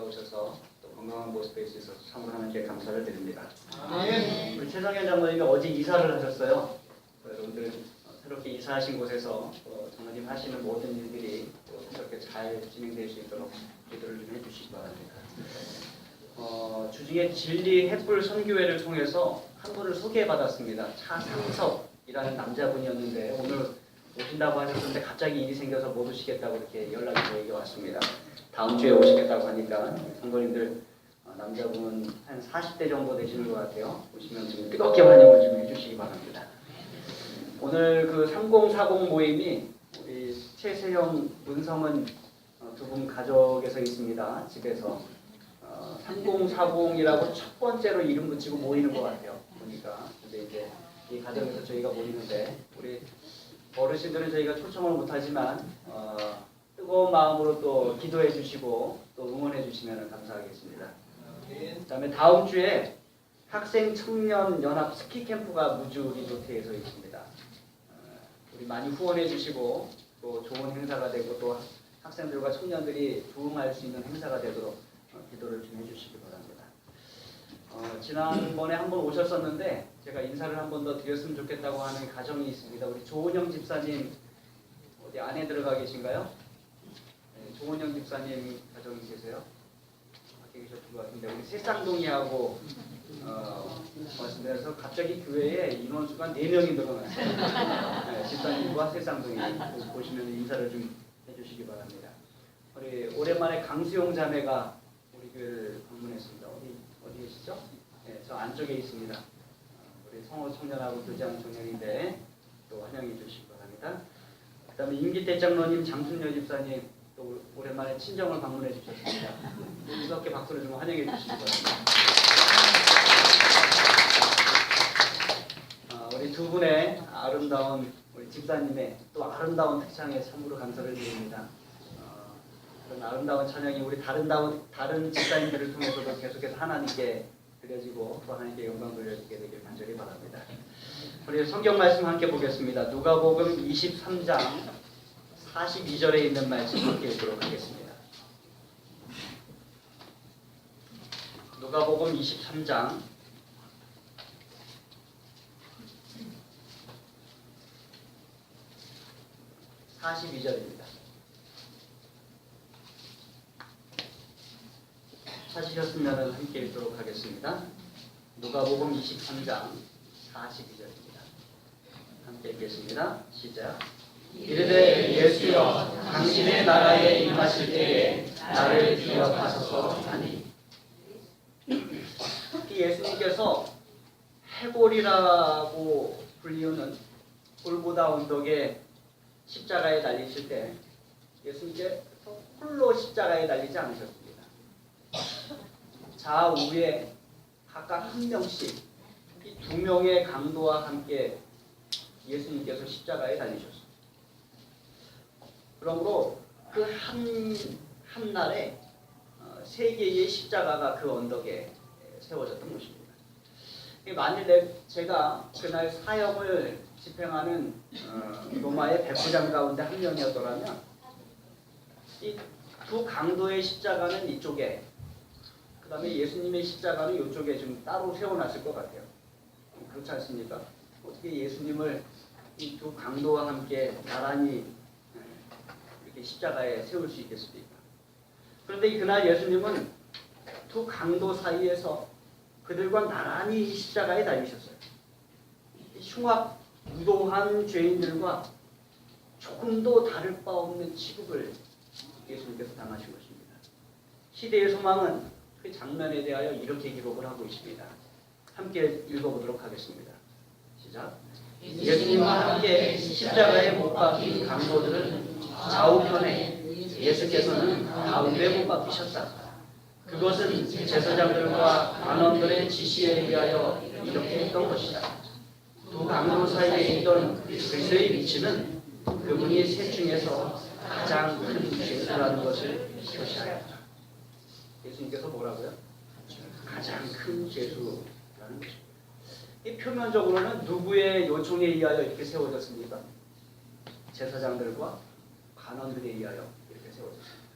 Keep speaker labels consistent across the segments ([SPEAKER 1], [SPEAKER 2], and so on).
[SPEAKER 1] 돌아오셔서 또 건강한 모습에 있어서 참으로 하나님께 감사를 드립니다.
[SPEAKER 2] 아멘.
[SPEAKER 1] 우리 최성현 장로님이 어제 이사를 하셨어요. 여러분들 새롭게 이사하신 곳에서 장로님 하시는 모든 일들이 그렇게 잘 진행될 수 있도록 기도를 좀 해주시기 바랍니다. 주중에 진리 햇불 선교회를 통해서 한 분을 소개받았습니다. 차상석이라는 남자분이었는데 오늘 오신다고 하셨는데 갑자기 일이 생겨서 못 오시겠다고 이렇게 연락이 저에게 왔습니다. 다음 주에 오시겠다고 하니까 성도님들 남자분 한 40대 정도 되시는 것 같아요. 오시면 좀 뜨겁게 환영을 좀 해주시기 바랍니다. 오늘 그 3040 모임이 우리 최세형, 문성은 두 분 가족에서 있습니다. 집에서 3040이라고 첫 번째로 이름 붙이고 모이는 것 같아요. 보니까. 근데 이제 이 가정에서 저희가 모이는데 우리 어르신들은 저희가 초청을 못하지만 뜨거운 마음으로 또 기도해 주시고 또 응원해 주시면 감사하겠습니다. 그 다음에 다음 주에 학생 청년 연합 스키 캠프가 무주 리조트에서 있습니다. 우리 많이 후원해 주시고 또 좋은 행사가 되고 또 학생들과 청년들이 부응할 수 있는 행사가 되도록 기도를 좀 해주시기 바랍니다. 지난번에 한번 오셨었는데 제가 인사를 한 번 더 드렸으면 좋겠다고 하는 가정이 있습니다. 우리 조은영 집사님 어디 안에 들어가 계신가요? 네, 조은영 집사님 가정이 계세요? 밖에 계셨던 것 같은데 우리 새쌍둥이하고 말씀드려서 갑자기 교회에 인원수가 4명이 늘어났어요. 네, 집사님과 새쌍둥이 보시면 인사를 좀 해주시기 바랍니다. 우리 오랜만에 강수용 자매가 우리 교회를 방문했습니다. 어디 계시죠? 네, 저 안쪽에 있습니다. 우리 성호 청년하고 교장 청년인데 또 환영해 주시기 바랍니다. 그 다음에 임기태 장로님, 장순여 집사님 또 오랜만에 친정을 방문해 주셨습니다. 뜨겁게 박수를 좀 환영해 주시기 바랍니다. 우리 두 분의 아름다운 우리 집사님의 또 아름다운 특창에 참으로 감사를 드립니다. 그런 아름다운 찬양이 우리 다른 집사님들을 통해서도 계속해서 하나님께 드려지고 또 하나님께 영광 돌려지게 되길 간절히 바랍니다. 우리 성경 말씀 함께 보겠습니다. 누가복음 23장 42절에 있는 말씀 함께 읽도록 하겠습니다. 누가복음 23장 42절입니다. 찾으셨으면 함께 읽도록 하겠습니다. 누가복음 23장 42절입니다. 함께 읽겠습니다. 시작. 이르되 예수여 당신의 나라에 임하실 때에 나를 기억하소서 하니. 예수님께서 해골이라고 불리우는 골고다 언덕에 십자가에 달리실 때 예수님께서 홀로 십자가에 달리지 않으셨습니다. 좌우에 각각 한 명씩 이 2명의 강도와 함께 예수님께서 십자가에 달리셨습니다. 그러므로 그 한 날에 3개의 십자가가 그 언덕에 세워졌던 것입니다. 만일 제가 그날 사형을 집행하는 로마의 백부장 가운데 한 명이었더라면 이 두 강도의 십자가는 이쪽에 그 다음에 예수님의 십자가는 이쪽에 좀 따로 세워놨을 것 같아요. 그렇지 않습니까? 어떻게 예수님을 이 두 강도와 함께 나란히 이렇게 십자가에 세울 수 있겠습니까? 그런데 그날 예수님은 두 강도 사이에서 그들과 나란히 십자가에 달리셨어요. 흉악 무도한 죄인들과 조금도 다를 바 없는 취급을 예수님께서 당하신 것입니다. 시대의 소망은 그 장면에 대하여 이렇게 기록을 하고 있습니다. 함께 읽어보도록 하겠습니다. 시작. 예수님과 함께 십자가에 못 박힌 강도들은 좌우편에, 예수께서는 가운데 못 박히셨다. 그것은 제사장들과 관원들의 지시에 의하여 이렇게 했던 것이다. 두 강도 사이에 있던 그리스도의 위치는 그분이 셋 중에서 가장 큰 죄수라는 것을 표시하였다. 예수님께서 뭐라고요? 가장 큰 죄수라는 것입니다. 이 표면적으로는 누구의 요청에 의하여 이렇게 세워졌습니까? 제사장들과 관원들에 의하여 이렇게 세워졌습니다.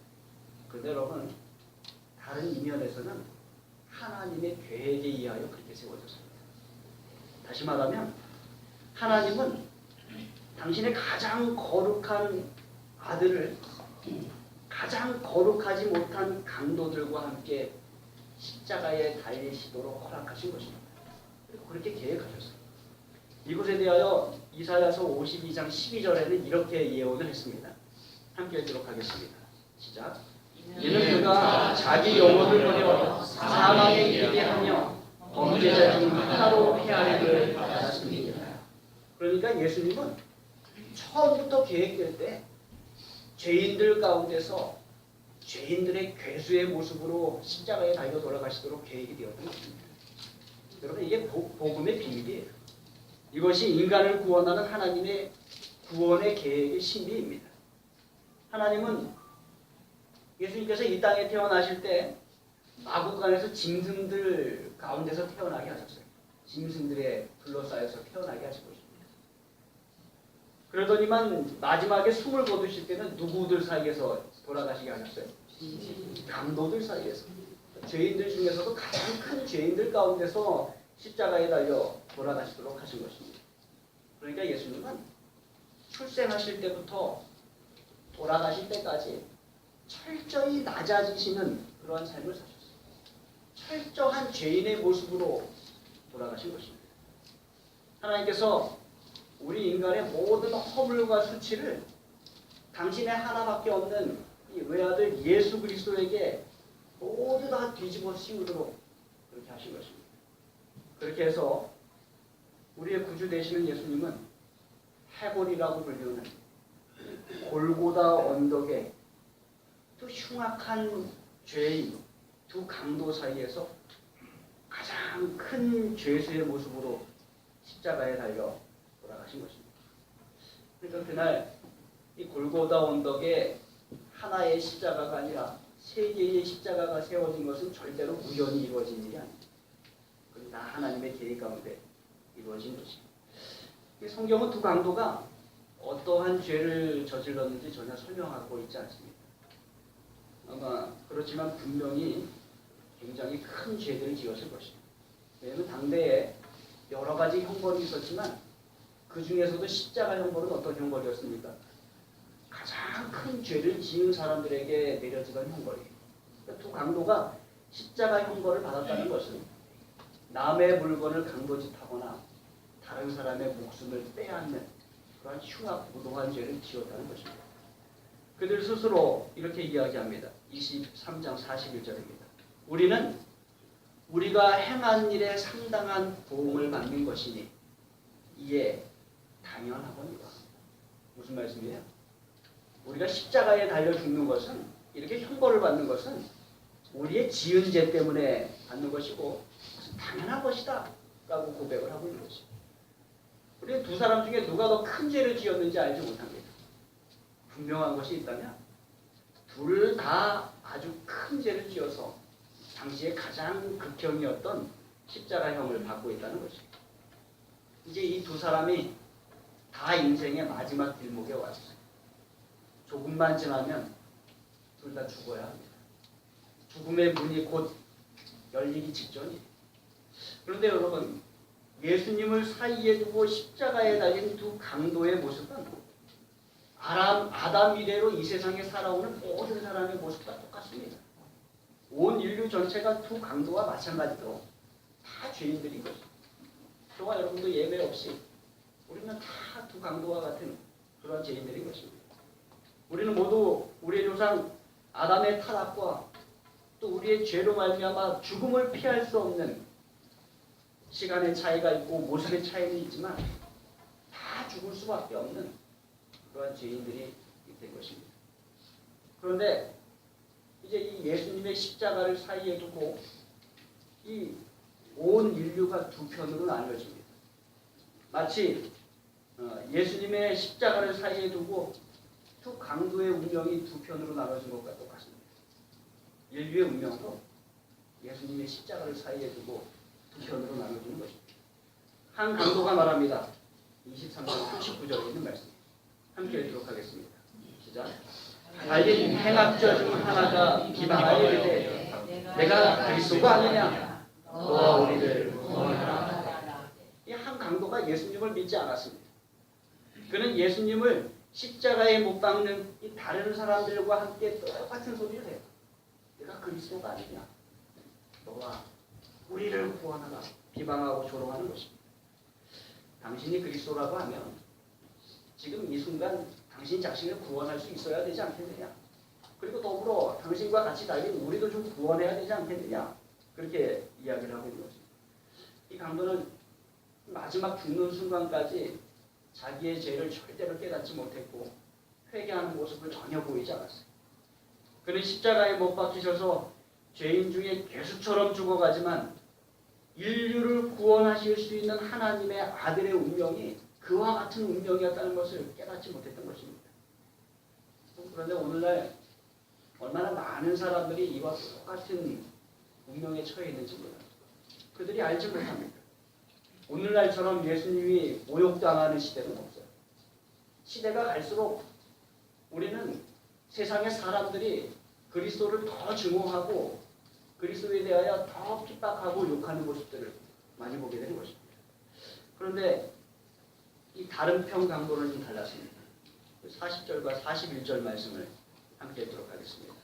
[SPEAKER 1] 그런데 여러분, 다른 다른 이면에서는 하나님의 계획에 의하여 그렇게 세워졌습니다. 다시 말하면 하나님은 당신의 가장 거룩한 아들을 가장 거룩하지 못한 강도들과 함께 십자가에 달리시도록 허락하신 것입니다. 그리고 그렇게 계획하셨어요. 이것에 대하여 이사야서 52장 12절에는 이렇게 예언을 했습니다. 함께 읽도록 하겠습니다. 시작. 이는 그가 자기 영혼을 보내어 사망에 이르게 하며 범죄자 중 하나로 헤아림을 받았습니다. 그러니까 예수님은 처음부터 계획될 때 죄인들 가운데서 죄인들의 괴수의 모습으로 십자가에 달려 돌아가시도록 계획이 되었던 것입니다. 여러분, 이게 복음의 비밀이에요. 이것이 인간을 구원하는 하나님의 구원의 계획의 신비입니다. 하나님은 예수님께서 이 땅에 태어나실 때 마구간에서 짐승들 가운데서 태어나게 하셨어요. 짐승들에 둘러싸여서 태어나게 하신 것입니다. 그러더니만 마지막에 숨을 거두실 때는 누구들 사이에서 돌아가시게 하셨어요? 강도들 사이에서. 죄인들 중에서도 가장 큰 죄인들 가운데서 십자가에 달려 돌아가시도록 하신 것입니다. 그러니까 예수님은 출생하실 때부터 돌아가실 때까지 철저히 낮아지시는 그러한 삶을 사셨어요. 철저한 죄인의 모습으로 돌아가신 것입니다. 하나님께서 우리 인간의 모든 허물과 수치를 당신의 하나밖에 없는 이 외아들 예수 그리스도에게 모두 다 뒤집어 씌우도록 그렇게 하신 것입니다. 그렇게 해서 우리의 구주 되시는 예수님은 해골이라고 불리는 골고다 언덕에 또 흉악한 죄인 두 강도 사이에서 가장 큰 죄수의 모습으로 십자가에 달려 돌아가신 것입니다. 그러니까 그날 이 골고다 언덕에 하나의 십자가가 아니라 세 개의 십자가가 세워진 것은 절대로 우연히 이루어진 일이 아닙니다. 그건 다 하나님의 계획 가운데 이루어진 것입니다. 이 성경은 두 강도가 어떠한 죄를 저질렀는지 전혀 설명하고 있지 않습니다. 아마 그렇지만 분명히 굉장히 큰 죄들을 지었을 것입니다. 왜냐하면 당대에 여러 가지 형벌이 있었지만 그 중에서도 십자가 형벌은 어떤 형벌이었습니까? 가장 큰 죄를 지은 사람들에게 내려지던 형벌이에요. 그러니까 두 강도가 십자가 형벌을 받았다는 것은 남의 물건을 강도짓하거나 다른 사람의 목숨을 빼앗는 그러한 흉악무도한 죄를 지었다는 것입니다. 그들 스스로 이렇게 이야기합니다. 23장 41절입니다. 우리는 우리가 행한 일에 상당한 보응을 받는 것이니 이에 당연하거니와. 무슨 말씀이에요? 우리가 십자가에 달려 죽는 것은, 이렇게 형벌을 받는 것은 우리의 지은 죄 때문에 받는 것이고 당연한 것이다 라고 고백을 하고 있는 것입니다. 우리는 두 사람 중에 누가 더 큰 죄를 지었는지 알지 못합니다. 분명한 것이 있다면 둘 다 아주 큰 죄를 지어서 당시에 가장 극형이었던 십자가형을 받고 있다는 것입니다. 이제 이 두 사람이 다 인생의 마지막 길목에 왔어요. 조금만 지나면 둘 다 죽어야 합니다. 죽음의 문이 곧 열리기 직전이에요. 그런데 여러분, 예수님을 사이에 두고 십자가에 달린 두 강도의 모습은 아담 이래로 이 세상에 살아오는 모든 사람의 모습과 똑같습니다. 온 인류 전체가 두 강도와 마찬가지로 다 죄인들인 것입니다. 저와 여러분도 예외 없이 우리는 다 두 강도와 같은 그런 죄인들인 것입니다. 우리는 모두 우리의 조상 아담의 타락과 또 우리의 죄로 말미암아 죽음을 피할 수 없는 시간의 차이가 있고 모습의 차이는 있지만 다 죽을 수밖에 없는 그런 죄인들이 된 것입니다. 그런데 이제 이 예수님의 십자가를 사이에 두고 이 온 인류가 두 편으로 나뉘어집니다. 마치 예수님의 십자가를 사이에 두고 두 강도의 운명이 두 편으로 나눠진 것과 똑같습니다. 인류의 운명도 예수님의 십자가를 사이에 두고 두 편으로 나눠지는 것입니다. 한 강도가 말합니다. 23장 39절에 있는 말씀 함께 읽도록 하겠습니다. 시작. 달린 행악자 중 하나가 비방하여 이르되 내가 그리스도가 아니냐? 너와 우리를 구원하라. 이 한 강도가 예수님을 믿지 않았습니다. 그는 예수님을 십자가에 못 박는 이 다른 사람들과 함께 똑같은 소리를 해요. 내가 그리스도가 아니냐? 너와 우리를 구원하라. 비방하고 조롱하는 것입니다. 당신이 그리스도라고 하면 지금 이 순간 당신 자신을 구원할 수 있어야 되지 않겠느냐? 그리고 더불어 당신과 같이 달린 우리도 좀 구원해야 되지 않겠느냐? 그렇게 이야기를 하고 있는 것입니다. 이 강도는 마지막 죽는 순간까지 자기의 죄를 절대로 깨닫지 못했고 회개하는 모습을 전혀 보이지 않았어요. 그는 십자가에 못 박히셔서 죄인 중에 괴수처럼 죽어가지만 인류를 구원하실 수 있는 하나님의 아들의 운명이 그와 같은 운명이었다는 것을 깨닫지 못했던 것입니다. 그런데 오늘날 얼마나 많은 사람들이 이와 똑같은 운명에 처해 있는지 몰라요. 그들이 알지 못합니다. 오늘날처럼 예수님이 모욕당하는 시대는 없어요. 시대가 갈수록 우리는 세상의 사람들이 그리스도를 더 증오하고 그리스도에 대하여 더 핍박하고 욕하는 모습들을 많이 보게 되는 것입니다. 그런데 이 다른 편 강도는 좀 달랐습니다. 40절과 41절 말씀을 함께 읽도록 하겠습니다.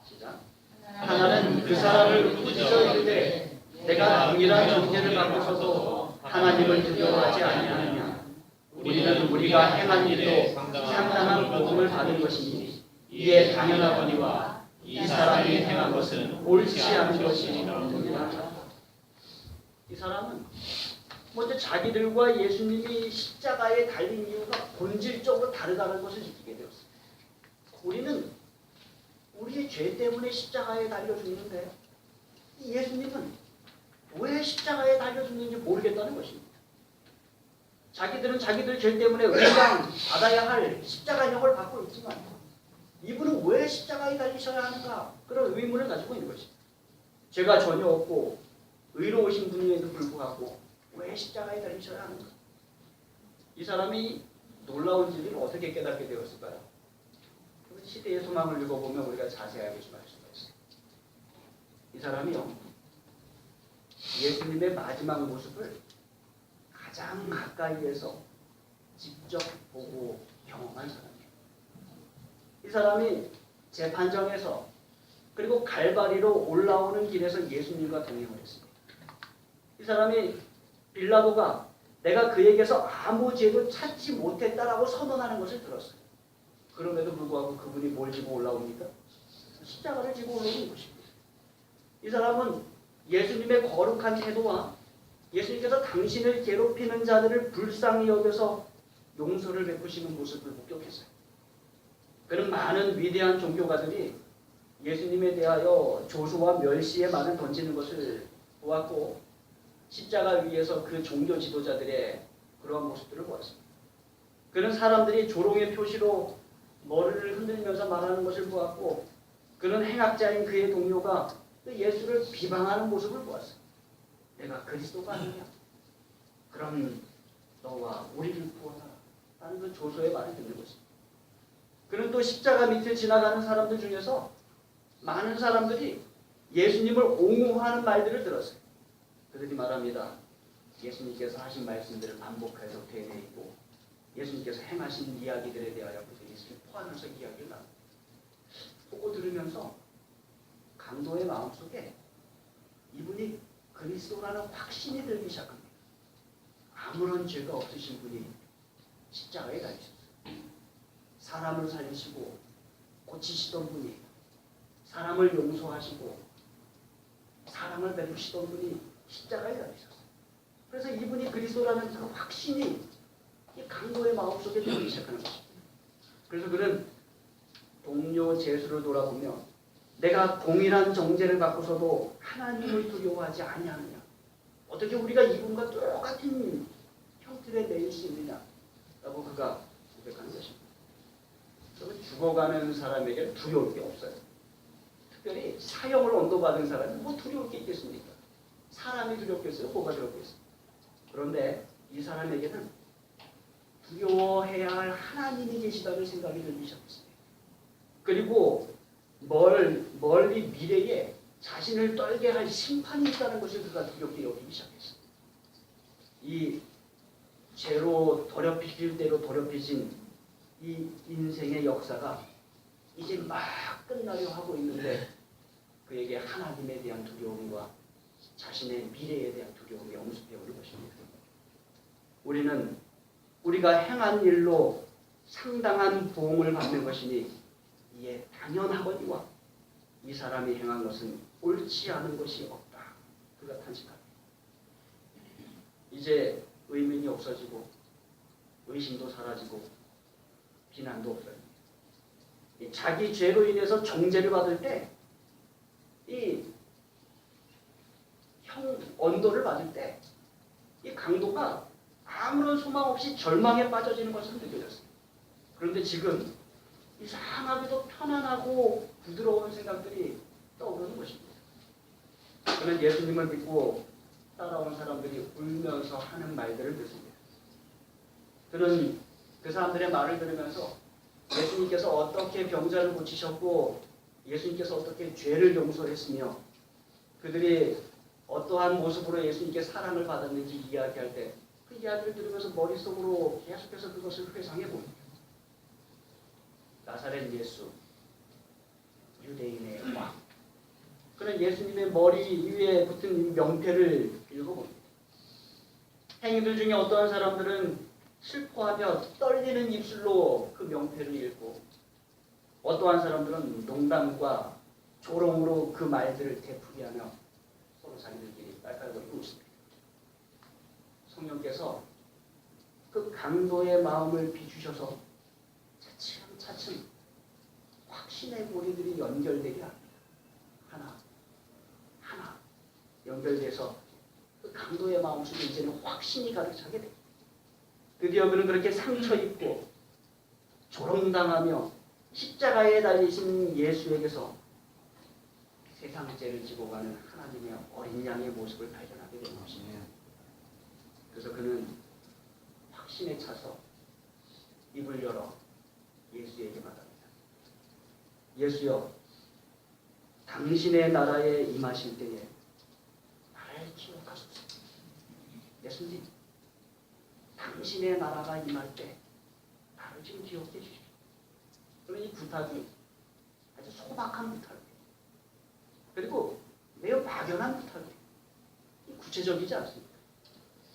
[SPEAKER 1] 시작. 하나는 그 사람을 꾸짖어 이르되 내가 동일한 정죄를 받고서도 하나님을 두려워하지 아니하느냐. 우리는 우리가 행한 일도 상당한 복음을 받은 것이니 이에 당연하거니와 이 사람이 행한 것은 옳지 않은 것이니라. 이 사람은 먼저 자기들과 예수님이 십자가에 달린 이유가 본질적으로 다르다는 것을 느끼게 되었습니다. 우리는 우리의 죄 때문에 십자가에 달려 죽는데 예수님은 왜 십자가에 달려 죽는지 모르겠다는 것입니다. 자기들은 자기들 죄 때문에 의당 받아야 할 십자가형을 받고 있지만 이분은 왜 십자가에 달리셔야 하는가? 그런 의문을 가지고 있는 것입니다. 죄가 전혀 없고 의로우신 분임에도 불구하고 왜 십자가에 달리셔야 하는가? 이 사람이 놀라운 진리를 어떻게 깨닫게 되었을까요? 시대의 소망을 읽어보면 우리가 자세하게 좀 알 수가 있어요. 이 사람이요, 예수님의 마지막 모습을 가장 가까이에서 직접 보고 경험한 사람이에요. 이 사람이 재판정에서 그리고 갈바리로 올라오는 길에서 예수님과 동행을 했습니다. 이 사람이 빌라도가 내가 그에게서 아무 죄도 찾지 못했다라고 선언하는 것을 들었어요. 그럼에도 불구하고 그분이 뭘 지고 올라옵니까? 십자가를 지고 올라오는 것입니다. 이 사람은 예수님의 거룩한 태도와 예수님께서 당신을 괴롭히는 자들을 불쌍히 여겨서 용서를 베푸시는 모습을 목격했어요. 그는 많은 위대한 종교가들이 예수님에 대하여 조소와 멸시의 말을 던지는 것을 보았고 십자가 위에서 그 종교 지도자들의 그러한 모습들을 보았습니다. 그는 사람들이 조롱의 표시로 머리를 흔들면서 말하는 것을 보았고 그는 행악자인 그의 동료가 예수를 비방하는 모습을 보았어요. 내가 그리스도가 아니냐? 그럼 너와 우리를 구원하라. 라는 그 조소의 말을 듣는 것입니다. 그는 또 십자가 밑을 지나가는 사람들 중에서 많은 사람들이 예수님을 옹호하는 말들을 들었어요. 그들이 말합니다. 예수님께서 하신 말씀들을 반복해서 되뇌이고 예수님께서 행하신 이야기들에 대하여 예수님 포함해서 이야기를 나눕니다. 보고 들으면서 강도의 마음속에 이분이 그리스도라는 확신이 들기 시작합니다. 아무런 죄가 없으신 분이 십자가에 달리셨어요. 사람을 살리시고 고치시던 분이 사람을 용서하시고 사랑을 베푸시던 분이 십자가에 달리셨어요. 그래서 이분이 그리스도라는 그 확신이 이 강도의 마음속에 들기 시작하는 것입니다. 그래서 그는 동료 제수를 돌아보며 내가 동일한 정죄를 받고서도 하나님을 두려워하지 아니하느냐? 어떻게 우리가 이분과 똑같은 형틀에 매일 수 있느냐? 라고 그가 고백하는 것입니다. 그러면 죽어가는 사람에게 두려울 게 없어요. 특별히 사형을 언도받은 사람이 뭐 두려울 게 있겠습니까? 사람이 두렵겠어요? 뭐가 두렵겠어요? 그런데 이 사람에게는 두려워해야 할 하나님이 계시다는 생각이 들기 시작했습니다. 그리고 멀리 미래에 자신을 떨게 할 심판이 있다는 것을 그가 두렵게 여기기 시작했어요. 이 죄로 더럽혀질 대로 더럽혀진 이 인생의 역사가 이제 막 끝나려 하고 있는데 그에게 하나님에 대한 두려움과 자신의 미래에 대한 두려움이 엄습해 오는 것입니다. 우리는 우리가 행한 일로 상당한 보응을 받는 것이니 이에 당연하거니와 이 사람이 행한 것은 옳지 않은 것이 없다. 그가 탄식합니다. 이제 의문이 없어지고 의심도 사라지고 비난도 없어집니다. 자기 죄로 인해서 정죄를 받을 때 이 언도를 받을 때 이 강도가 아무런 소망 없이 절망에 빠져지는 것을 느껴졌습니다. 그런데 지금 이상하게도 편안하고 부드러운 생각들이 떠오르는 것입니다. 그는 예수님을 믿고 따라온 사람들이 울면서 하는 말들을 듣습니다. 그는 그 사람들의 말을 들으면서 예수님께서 어떻게 병자를 고치셨고 예수님께서 어떻게 죄를 용서했으며 그들이 어떠한 모습으로 예수님께 사랑을 받았는지 이야기할 때 그 이야기를 들으면서 머릿속으로 계속해서 그것을 회상해 봅니다. 나사렛 예수, 유대인의 왕. 그는 예수님의 머리 위에 붙은 명패를 읽어봅니다. 행인들 중에 어떠한 사람들은 슬퍼하며 떨리는 입술로 그 명패를 읽고 어떠한 사람들은 농담과 조롱으로 그 말들을 되풀이하며 서로 자기들끼리 깔깔거리고 있습니다. 성령께서 그 강도의 마음을 비추셔서 차츰차츰 확신의 고리들이 연결되게 합니다. 하나 연결돼서 그 강도의 마음속에 이제는 확신이 가득 차게 됩니다. 드디어 그는 그렇게 상처 입고 조롱당하며 십자가에 달리신 예수에게서 세상 죄를 지고 가는 하나님의 어린 양의 모습을 발견하게 되는 것입니다. 그래서 그는 확신에 차서 입을 열어 예수에게 말합니다. 예수여, 당신의 나라에 임하실 때에 나를 기억하소서. 예수님, 당신의 나라가 임할 때 나를 좀 기억해 주십시오. 그런 이 부탁이 아주 소박한 부탁이에요. 그리고 매우 막연한 부탁이에요. 구체적이지 않습니다.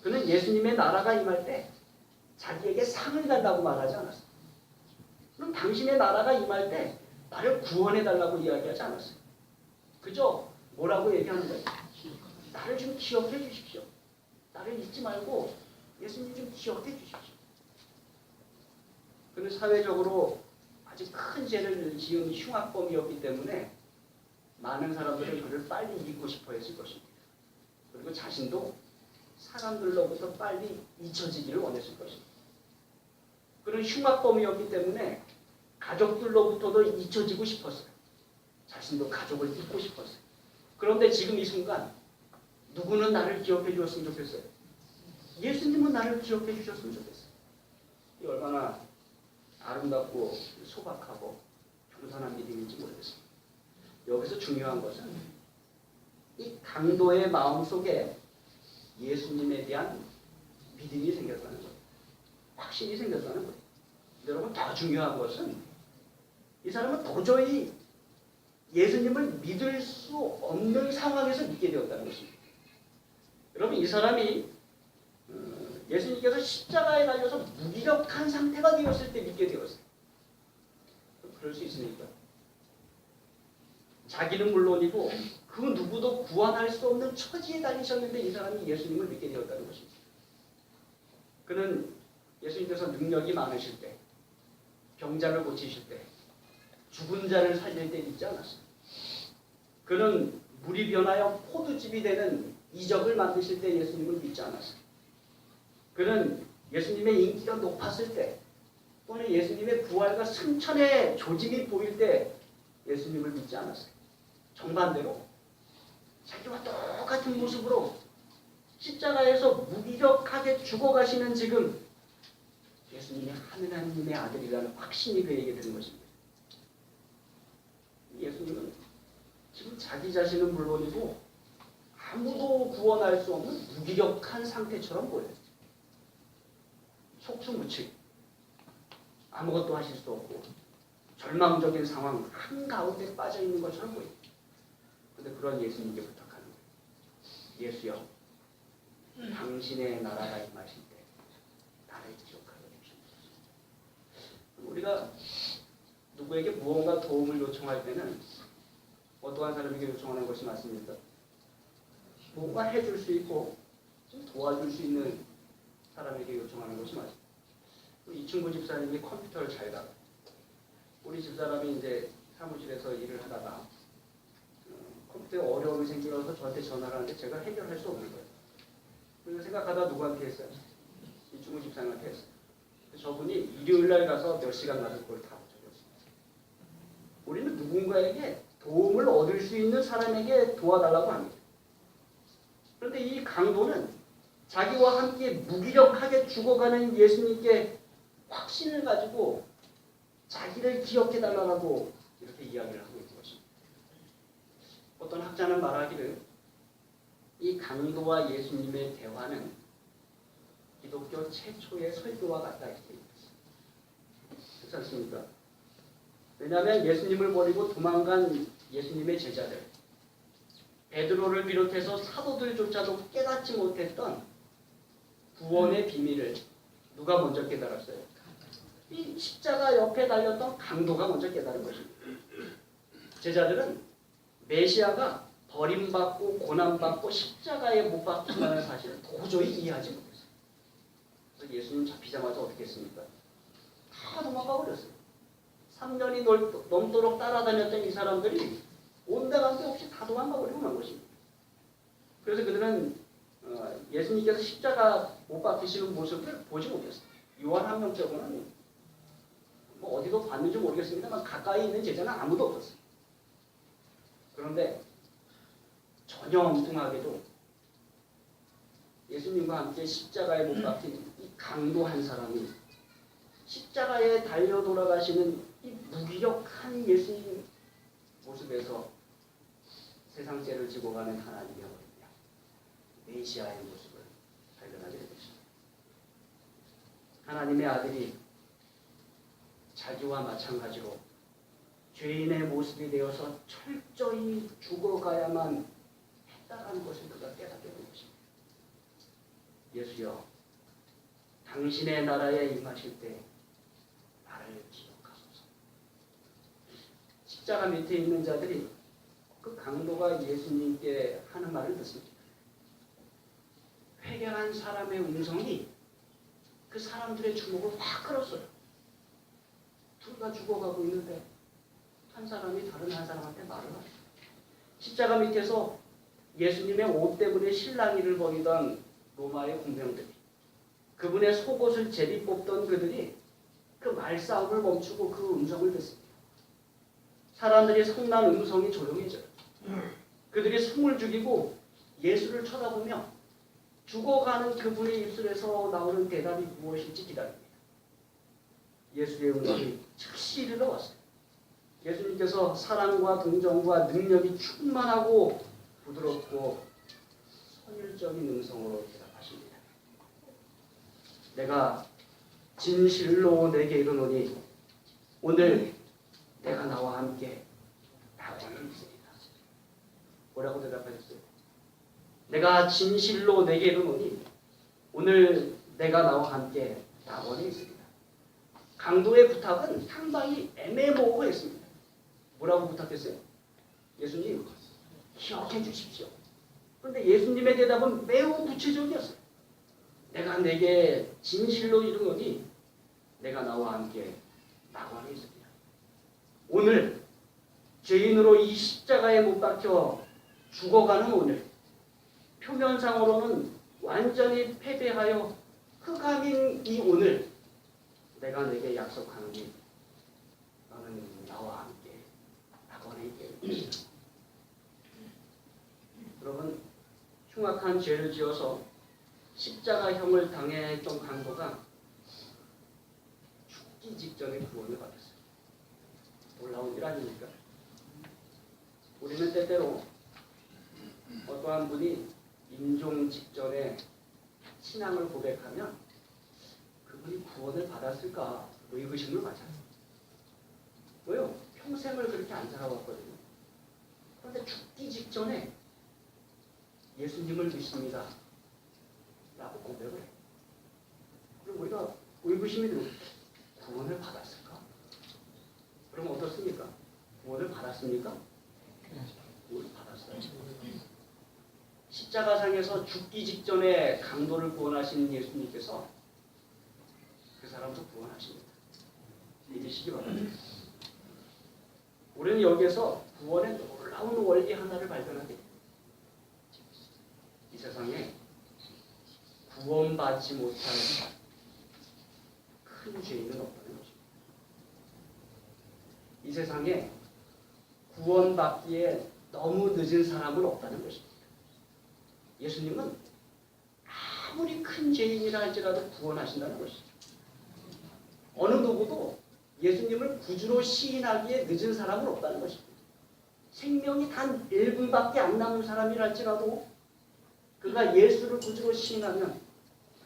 [SPEAKER 1] 그는 예수님의 나라가 임할 때 자기에게 상을 달라고 말하지 않았어요. 그럼 당신의 나라가 임할 때 나를 구원해 달라고 이야기하지 않았어요. 그저 뭐라고 얘기하는 거예요? 나를 좀 기억해 주십시오. 나를 잊지 말고 예수님 좀 기억해 주십시오. 그는 사회적으로 아주 큰 죄를 지은 흉악범이었기 때문에 많은 사람들은 그를 빨리 잊고 싶어 했을 것입니다. 그리고 자신도 사람들로부터 빨리 잊혀지기를 원했을 것입니다. 그는 흉악범이었기 때문에 가족들로부터도 잊혀지고 싶었어요. 자신도 가족을 잊고 싶었어요. 그런데 지금 이 순간 누구는 나를 기억해 주었으면 좋겠어요. 예수님은 나를 기억해 주셨으면 좋겠어요. 이 얼마나 아름답고 소박하고 겸손한 믿음인지 모르겠습니다. 여기서 중요한 것은 이 강도의 마음 속에 예수님에 대한 믿음이 생겼다는 거예요. 확신이 생겼다는 거예요. 여러분, 더 중요한 것은 이 사람은 도저히 예수님을 믿을 수 없는 상황에서 믿게 되었다는 것입니다. 여러분, 이 사람이 예수님께서 십자가에 달려서 무기력한 상태가 되었을 때 믿게 되었어요. 그럴 수 있으니까. 자기는 물론이고 그 누구도 구원할 수 없는 처지에 달리셨는데 이 사람이 예수님을 믿게 되었다는 것입니다. 그는 예수님께서 능력이 많으실 때, 병자를 고치실 때, 죽은 자를 살릴 때 믿지 않았어요. 그는 물이 변하여 포도즙이 되는 이적을 만드실 때 예수님을 믿지 않았어요. 그는 예수님의 인기가 높았을 때 또는 예수님의 부활과 승천의 조짐이 보일 때 예수님을 믿지 않았어요. 정반대로 자기와 똑같은 모습으로 십자가에서 무기력하게 죽어가시는 지금 예수님이 하느님의 아들이라는 확신이 그에게 드는 것입니다. 예수님은 지금 자기 자신은 물론이고 아무도 구원할 수 없는 무기력한 상태처럼 보여요. 속수무책, 아무것도 하실 수 없고 절망적인 상황 한가운데 빠져있는 것처럼 보여요. 그런데 그런 예수님께 부탁하는 거예요. 예수여, 당신의 나라가 임하실 때 나를 기억하여 주시옵소서. 우리가 누구에게 무언가 도움을 요청할 때는 어떠한 사람에게 요청하는 것이 맞습니까? 뭔가 해줄 수 있고 좀 도와줄 수 있는 사람에게 요청하는 것이 맞아요. 이 친구 집사님이 컴퓨터를 잘 다뤄. 우리 집사람이 이제 사무실에서 일을 하다가 컴퓨터에 어려움이 생겨서 저한테 전화를 하는데 제가 해결할 수 없는 거예요. 그래서 생각하다 누구한테 했어요? 이 친구 집사님한테 했어요. 저분이 일요일날 가서 몇 시간 가서 그걸 다 고쳐줬습니다. 우리는 누군가에게 도움을 얻을 수 있는 사람에게 도와달라고 합니다. 그런데 이 강도는 자기와 함께 무기력하게 죽어가는 예수님께 확신을 가지고 자기를 기억해달라고 이렇게 이야기를 하고 있는 것입니다. 어떤 학자는 말하기를 이 강도와 예수님의 대화는 기독교 최초의 설교와 같다 이렇게 얘기했습니다. 그렇지 않습니까? 왜냐하면 예수님을 버리고 도망간 예수님의 제자들, 베드로를 비롯해서 사도들조차도 깨닫지 못했던 구원의 비밀을 누가 먼저 깨달았어요? 이 십자가 옆에 달렸던 강도가 먼저 깨달은 것입니다. 제자들은 메시아가 버림받고 고난받고 십자가에 못 박힌다는 사실을 도저히 이해하지 못했어요. 그래서 예수님 잡히자마자 어떻게 했습니까? 다 도망가 버렸어요. 3년이 넘도록 따라다녔던 이 사람들이 온데간데 없이 다 도망가 버리고 만 것입니다. 그래서 그들은 예수님께서 십자가 못 박히시는 모습을 보지 못했어요. 요한복음 쪽으로는 뭐 어디도 봤는지 모르겠습니다만 가까이 있는 제자는 아무도 없었어요. 그런데 전혀 엉뚱하게도 예수님과 함께 십자가에 못 박힌 이 강도 한 사람이 십자가에 달려 돌아가시는 이 무기력한 예수님 모습에서 세상 죄를 지고 가는 하나님의 어린양 메시아의 모습을 발견하게 되었습니다. 하나님의 아들이 자기와 마찬가지로 죄인의 모습이 되어서 철저히 죽어가야만 했다라는 것을 그가 깨닫게 된 것입니다. 예수여, 당신의 나라에 임하실 때 나를 기억하소서. 십자가 밑에 있는 자들이 그 강도가 예수님께 하는 말을 듣습니다. 회개한 사람의 음성이 그 사람들의 주목을 확 끌었어요. 둘 다 죽어가고 있는데 한 사람이 다른 한 사람한테 말을 하죠. 십자가 밑에서 예수님의 옷 때문에 실랑이를 벌이던 로마의 군병들이, 그분의 속옷을 제비 뽑던 그들이 그 말싸움을 멈추고 그 음성을 듣습니다. 사람들이 성난 음성이 조용해져요. 그들이 숨을 죽이고 예수를 쳐다보며 죽어가는 그분의 입술에서 나오는 대답이 무엇인지 기다립니다. 예수의 음성이 즉시 이르러 왔어요. 예수님께서 사랑과 동정과 능력이 충만하고 부드럽고 선율적인 음성으로 대답하십니다. 내가 진실로 내게 이르노니 오늘 내가 나와 함께 낙원에 있으리라. 뭐라고 대답하셨어요? 내가 진실로 내게 이르노니 오늘 내가 나와 함께 낙원에 있으리라. 강도의 부탁은 상당히 애매모호했습니다. 뭐라고 부탁했어요? 예수님, 기억해 주십시오. 그런데 예수님의 대답은 매우 구체적이었어요. 내가 내게 진실로 이르노니 내가 나와 함께 낙원에 있으리라. 오늘 죄인으로 이 십자가에 못 박혀 죽어가는 오늘, 표면상으로는 완전히 패배하여 흑암인 이 오늘, 내가 내게 약속하노니 너는 나와 함께 낙원에 있게 될 것이다. 여러분, 흉악한 죄를 지어서 십자가형을 당했던 강도가 죽기 직전에 구원을 받았어요. 놀라운 일 아닙니까? 우리는 때때로 어떠한 분이 임종 직전에 신앙을 고백하면 그분이 구원을 받았을까 의구심을 가져요. 왜요? 평생을 그렇게 안 살아왔거든요. 그런데 죽기 직전에 예수님을 믿습니다 라고 고백을 해요. 그럼 우리가 의구심이 들고 구원을 받았을까? 그럼 어떻습니까? 구원을 받았습니까? 구원을 받았어요. 십자가상에서 죽기 직전에 강도를 구원하신 예수님께서 그 사람도 구원하십니다. 믿으시기 바랍니다. 우리는 여기에서 구원의 놀라운 원리 하나를 발견하게 됩니다. 이 세상에 구원받지 못할 큰 죄인은 없다는 것입니다. 이 세상에 구원받기에 너무 늦은 사람은 없다는 것입니다. 예수님은 아무리 큰 죄인이라 할지라도 구원하신다는 것입니다. 어느 누구도 예수님을 구주로 시인하기에 늦은 사람은 없다는 것입니다. 생명이 단 1분밖에 안 남은 사람이라 할지라도 그가 예수를 구주로 시인하면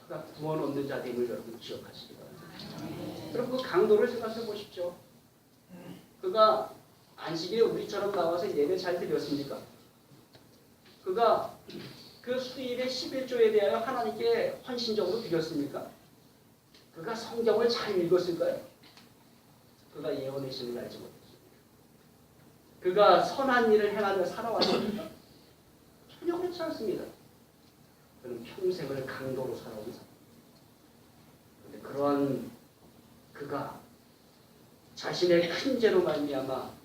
[SPEAKER 1] 그가 구원 얻는 자됨을 여러분 기억하시기 바랍니다. 여러분 그 강도를 생각해 보십시오. 그가 안식일에 우리처럼 나와서 예배 잘 드렸습니까? 그가 그 수일의 11조에 대하여 하나님께 헌신적으로 드렸습니까? 그가 성경을 잘 읽었을까요? 그가 예언의 신을 알지 못했습니다. 그가 선한 일을 행하며 살아왔습니까? 전혀 그렇지 않습니다. 그는 평생을 강도로 살아온 사람. 그런데 그러한 그가 자신의 큰 죄로 말미암아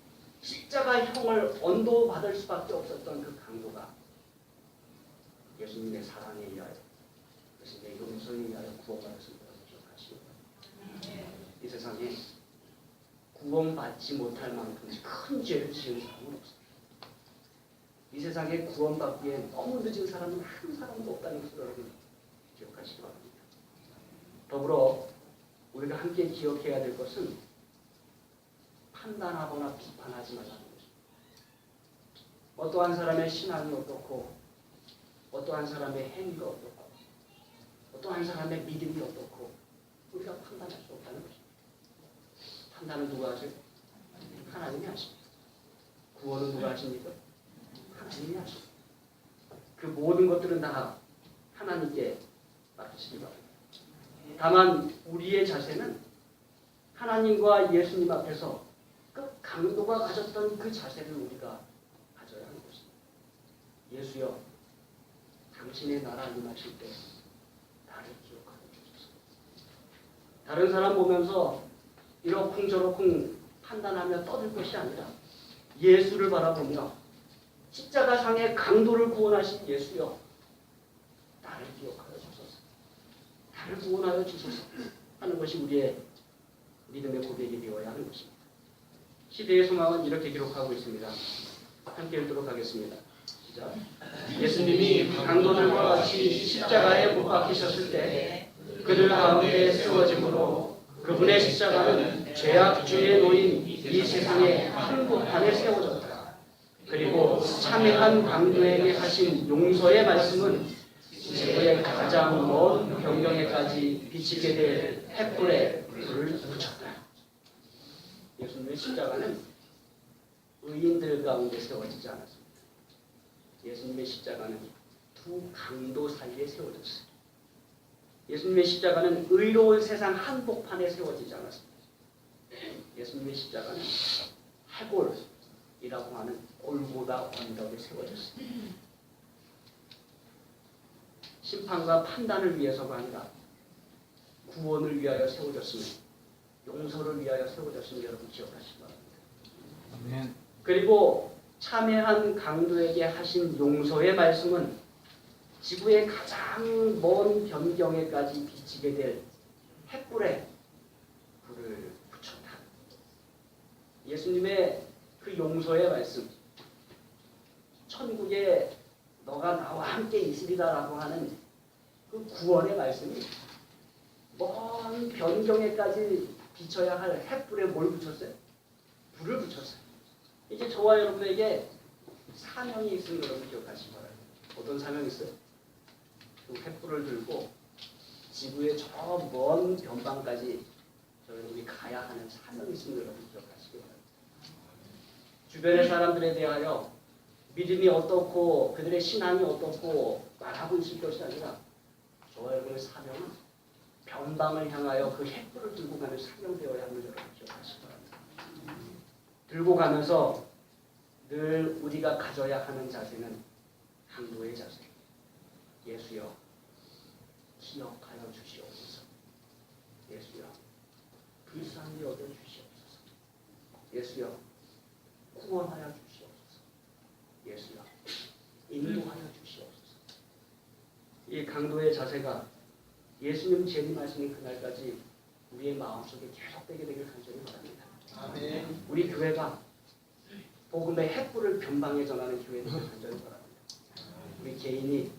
[SPEAKER 1] 십자가형을 언도받을 수밖에 없었던 그 강도가 예수님의 사랑에 의하여 예수님의 용서에 의하여 구원받았습니다. 기억하시기 바랍니다. 이 세상에 구원받지 못할 만큼 큰 죄를 지은 사람은 없습니다. 이 세상에 구원받기에 너무 늦은 사람은 한 사람도 없다는 것을 여러분 기억하시기 바랍니다. 더불어 우리가 함께 기억해야 될 것은 판단하거나 비판하지 말라는 것입니다. 어떠한 사람의 신앙이 어떻고 어떠한 사람의 행위가 어떻고 어떠한 사람의 믿음이 어떻고 우리가 판단할 수 없다는 것입니다. 판단은 누가 하죠? 하나님이 하십니다. 구원은 누가 하십니까? 하나님이 하십니다. 그 모든 것들은 다 하나님께 맡기시기 바랍니다. 다만 우리의 자세는 하나님과 예수님 앞에서 그 강도가 가졌던 그 자세를 우리가 가져야 하는 것입니다. 예수여, 당신의 나라 임하실 때 나를 기억하여 주소서. 다른 사람 보면서 이러쿵저러쿵 판단하며 떠들 것이 아니라 예수를 바라보며 십자가상의 강도를 구원하신 예수여, 나를 기억하여 주소서. 나를 구원하여 주소서 하는 것이 우리의 믿음의 고백이 되어야 하는 것입니다. 시대의 소망은 이렇게 기록하고 있습니다. 함께 읽도록 하겠습니다. 시작. 예수님이 강도들과 같이 십자가에 못 박히셨을 때 그들 가운데 세워짐으로 그분의 십자가는 죄악주의에 놓인 이 세상의 한복판에 세워졌다. 그리고 참여한 강도에게 하신 용서의 말씀은 지구의 가장 먼 변경에까지 비치게 될 횃불에 불을 붙였다. 예수님의 십자가는 의인들 가운데 세워지지 않았습니다. 예수님의 십자가는 두 강도 사이에 세워졌습니다. 예수님의 십자가는 의로운 세상 한복판에 세워지지 않았습니다. 예수님의 십자가는 해골이라고 하는 골고다 언덕에 세워졌습니다. 심판과 판단을 위해서가 아니라 구원을 위하여 세워졌으며 용서를 위하여 세워졌으며 여러분 기억하시기 바랍니다. 그리고 참회한 강도에게 하신 용서의 말씀은 지구의 가장 먼 변경에까지 비치게 될 횃불에 불을 붙였다. 예수님의 그 용서의 말씀, 천국에 너가 나와 함께 있으리라라고 하는 그 구원의 말씀이 먼 변경에까지 비쳐야 할 횃불에 뭘 붙였어요? 불을 붙였어요. 이제 저와 여러분에게 사명이 있음을 여러분 기억하시기 바랍니다. 어떤 사명이 있어요? 그 횃불을 들고 지구의 저 먼 변방까지 우리 가야 하는 사명이 있음을 여러분 기억하시기 바랍니다. 주변의 사람들에 대하여 믿음이 어떻고 그들의 신앙이 어떻고 말하고 있을 것이 아니라 저와 여러분의 사명은 변방을 향하여 그 횃불을 들고 가는 사명되어야 함을 여러분 기억하시기 바랍니다. 들고 가면서 늘 우리가 가져야 하는 자세는 강도의 자세. 예수여 기억하여 주시옵소서. 예수여 불쌍히 여겨 주시옵소서. 예수여 구원하여 주시옵소서. 예수여 인도하여 주시옵소서. 이 강도의 자세가 예수님 재림하시는 그날까지 우리의 마음속에 계속되게 되길 간절히 바랍니다.
[SPEAKER 2] 아멘.
[SPEAKER 1] 우리 교회가 복음의 횃불을 변방에 전하는 교회를 간절히 바랍니다. 우리 개인이,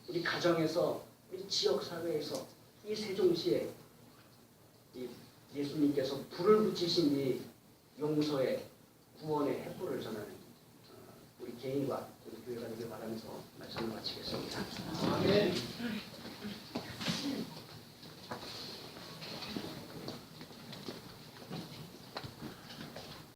[SPEAKER 1] 우리 가정에서, 우리 지역사회에서, 이 세종시에 이 예수님께서 불을 붙이신 이 용서의 구원의 횃불을 전하는 우리 개인과 우리 교회가 되길 바라면서 말씀을 마치겠습니다.
[SPEAKER 2] 아멘.